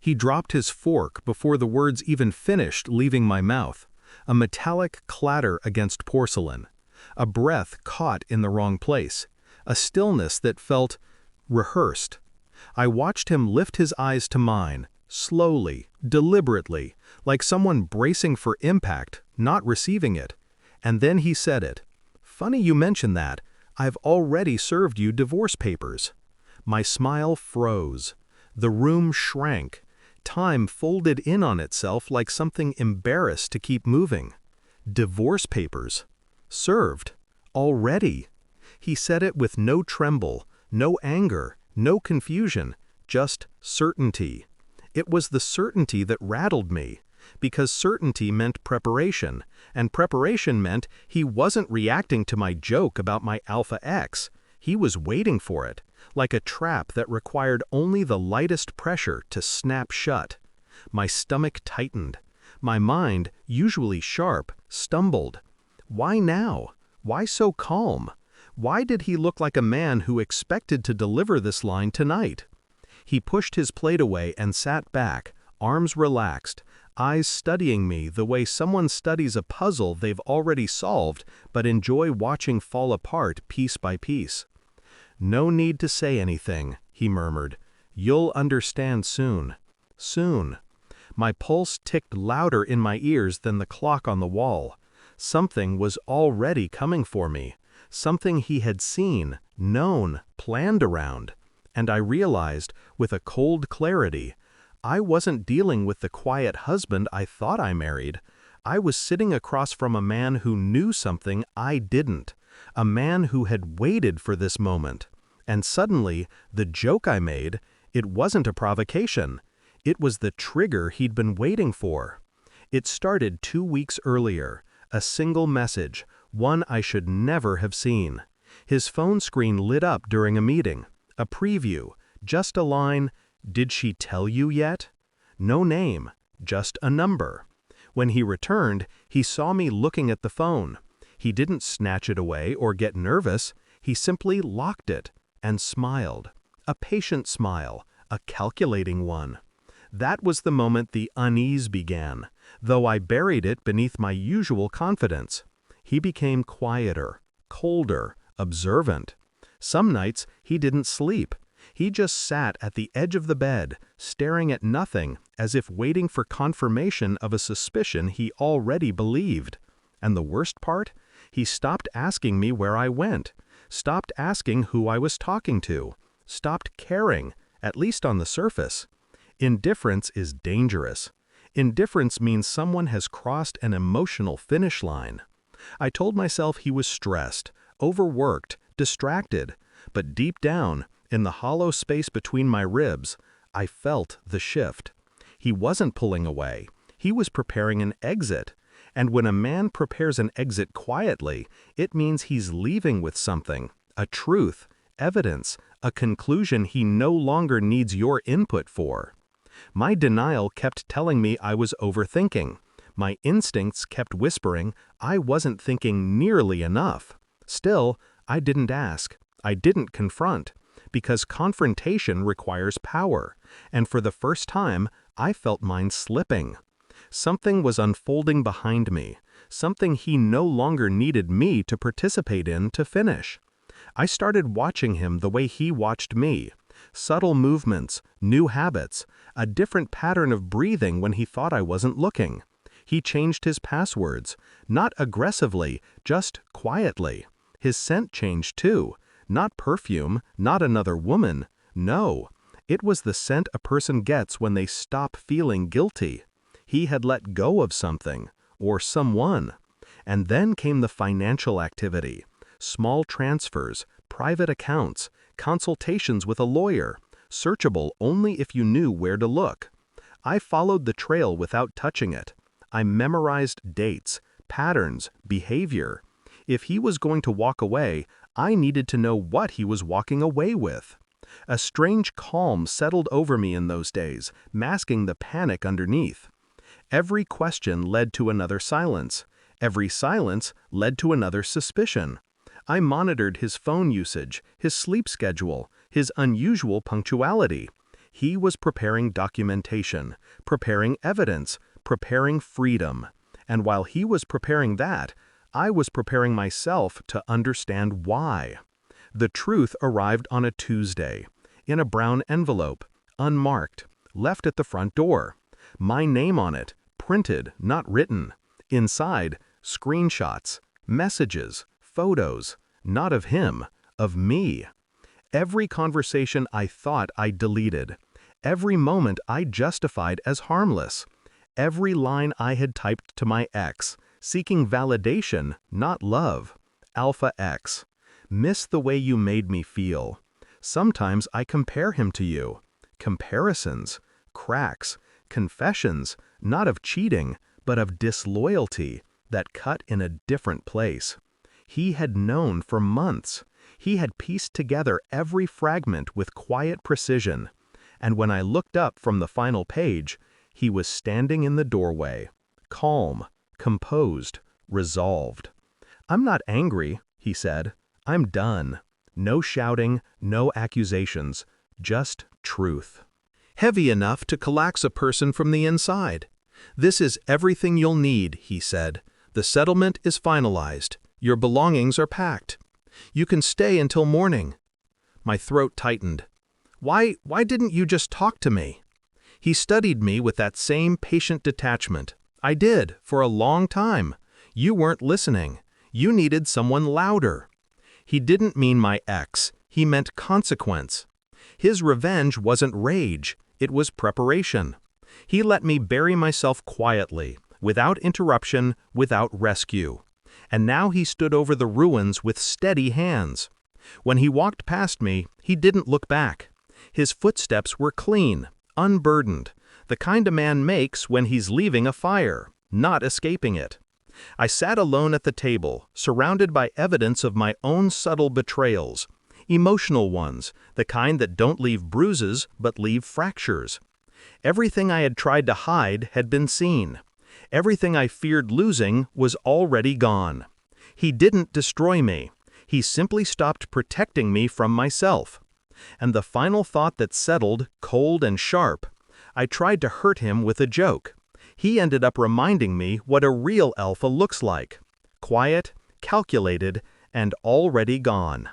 He dropped his fork before the words even finished leaving my mouth. A metallic clatter against porcelain. A breath caught in the wrong place. A stillness that felt rehearsed. I watched him lift his eyes to mine, slowly, deliberately, like someone bracing for impact, not receiving it. And then he said it. "Funny you mention that. I've already served you divorce papers." My smile froze. The room shrank. Time folded in on itself like something embarrassed to keep moving. Divorce papers. Served. Already. He said it with no tremble, no anger, no confusion, just certainty. It was the certainty that rattled me, because certainty meant preparation, and preparation meant he wasn't reacting to my joke about my Alpha X. He was waiting for it, like a trap that required only the lightest pressure to snap shut. My stomach tightened. My mind, usually sharp, stumbled. Why now? Why so calm? Why did he look like a man who expected to deliver this line tonight? He pushed his plate away and sat back, arms relaxed, eyes studying me the way someone studies a puzzle they've already solved but enjoy watching fall apart piece by piece. "No need to say anything," he murmured. "You'll understand soon. Soon." My pulse ticked louder in my ears than the clock on the wall. Something was already coming for me. Something he had seen, known, planned around. And I realized, with a cold clarity, I wasn't dealing with the quiet husband I thought I married. I was sitting across from a man who knew something I didn't. A man who had waited for this moment. And suddenly, the joke I made, it wasn't a provocation. It was the trigger he'd been waiting for. It started 2 weeks earlier. A single message, one I should never have seen. His phone screen lit up during a meeting. A preview, just a line, "Did she tell you yet?" No name, just a number. When he returned, he saw me looking at the phone. He didn't snatch it away or get nervous. He simply locked it and smiled. A patient smile, a calculating one. That was the moment the unease began, though I buried it beneath my usual confidence. He became quieter, colder, observant. Some nights he didn't sleep. He just sat at the edge of the bed, staring at nothing, as if waiting for confirmation of a suspicion he already believed. And the worst part? He stopped asking me where I went, stopped asking who I was talking to, stopped caring, at least on the surface. Indifference is dangerous. Indifference means someone has crossed an emotional finish line. I told myself he was stressed, overworked, distracted, but deep down, in the hollow space between my ribs, I felt the shift. He wasn't pulling away. He was preparing an exit. And when a man prepares an exit quietly, it means he's leaving with something, a truth, evidence, a conclusion he no longer needs your input for. My denial kept telling me I was overthinking. My instincts kept whispering I wasn't thinking nearly enough. Still, I didn't ask. I didn't confront. Because confrontation requires power, and for the first time, I felt mine slipping. Something was unfolding behind me, something he no longer needed me to participate in to finish. I started watching him the way he watched me. Subtle movements, new habits, a different pattern of breathing when he thought I wasn't looking. He changed his passwords, not aggressively, just quietly. His scent changed too. Not perfume, not another woman. No, it was the scent a person gets when they stop feeling guilty. He had let go of something, or someone. And then came the financial activity. Small transfers, private accounts, consultations with a lawyer, searchable only if you knew where to look. I followed the trail without touching it. I memorized dates, patterns, behavior. If he was going to walk away, I needed to know what he was walking away with. A strange calm settled over me in those days, masking the panic underneath. Every question led to another silence. Every silence led to another suspicion. I monitored his phone usage, his sleep schedule, his unusual punctuality. He was preparing documentation, preparing evidence, preparing freedom. And while he was preparing that, I was preparing myself to understand why. The truth arrived on a Tuesday, in a brown envelope, unmarked, left at the front door. My name on it, printed, not written. Inside, screenshots, messages, photos, not of him, of me. Every conversation I thought I deleted. Every moment I justified as harmless. Every line I had typed to my ex, seeking validation, not love. Alpha X. Miss the way you made me feel. Sometimes I compare him to you. Comparisons, cracks, confessions, not of cheating, but of disloyalty, that cut in a different place. He had known for months. He had pieced together every fragment with quiet precision. And when I looked up from the final page, he was standing in the doorway, calm, composed, resolved. "I'm not angry," he said. "I'm done. No shouting, no accusations, just truth." Heavy enough to collapse a person from the inside. "This is everything you'll need," he said. "The settlement is finalized. Your belongings are packed. You can stay until morning." My throat tightened. Why didn't you just talk to me?" He studied me with that same patient detachment. "I did, for a long time. You weren't listening. You needed someone louder." He didn't mean my ex. He meant consequence. His revenge wasn't rage. It was preparation. He let me bury myself quietly, without interruption, without rescue. And now he stood over the ruins with steady hands. When he walked past me, he didn't look back. His footsteps were clean, unburdened, the kind a man makes when he's leaving a fire, not escaping it. I sat alone at the table, surrounded by evidence of my own subtle betrayals, emotional ones, the kind that don't leave bruises but leave fractures. Everything I had tried to hide had been seen. Everything I feared losing was already gone. He didn't destroy me. He simply stopped protecting me from myself. And the final thought that settled, cold and sharp, I tried to hurt him with a joke. He ended up reminding me what a real alpha looks like. Quiet, calculated, and already gone.